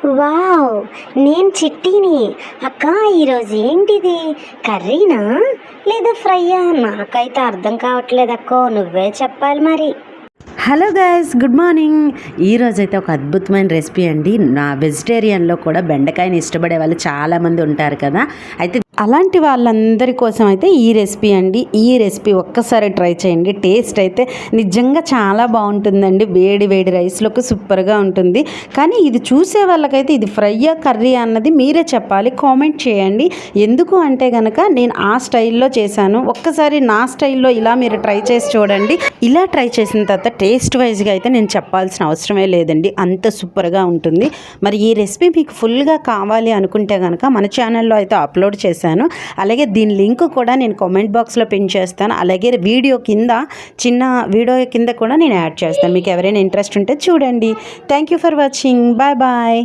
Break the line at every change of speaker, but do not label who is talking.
Wow! నేను చిట్టిని. అక్క ఈరోజు ఏంటిది? కర్రీనా లేదా ఫ్రైయా? నాకైతే అర్థం కావట్లేదక్కో, నువ్వే చెప్పాలి మరి.
Hello guys, good morning. ఈరోజైతే ఒక అద్భుతమైన రెసిపీ అండి. నా వెజిటేరియన్లో కూడా బెండకాయని ఇష్టపడే వాళ్ళు చాలామంది ఉంటారు కదా. అయితే అలాంటి వాళ్ళందరి కోసం అయితే ఈ రెసిపీ అండి. ఈ రెసిపీ ఒక్కసారి ట్రై చేయండి. టేస్ట్ అయితే నిజంగా చాలా బాగుంటుందండి. వేడి వేడి రైస్లోకి సూపర్గా ఉంటుంది. కానీ ఇది చూసే వాళ్ళకైతే ఇది ఫ్రైయా కర్రీ అన్నది మీరే చెప్పాలి, కామెంట్ చేయండి. ఎందుకు అంటే కనుక నేను ఆ స్టైల్లో చేశాను. ఒక్కసారి నా స్టైల్లో ఇలా మీరు ట్రై చేసి చూడండి. ఇలా ట్రై చేసిన తర్వాత టేస్ట్ వైజ్గా అయితే నేను చెప్పాల్సిన అవసరమే లేదండి, అంత సూపర్గా ఉంటుంది. మరి ఈ రెసిపీ మీకు ఫుల్గా కావాలి అనుకుంటే కనుక మన ఛానల్లో అయితే అప్లోడ్ చేశాను. అలాగే దీని లింక్ కూడా నేను కామెంట్ బాక్స్లో పిన్ చేస్తాను. అలాగే చిన్న వీడియో కింద కూడా నేను యాడ్ చేస్తాను. మీకు ఎవరైనా ఇంట్రెస్ట్ ఉంటే చూడండి. Thank you for watching. Bye bye.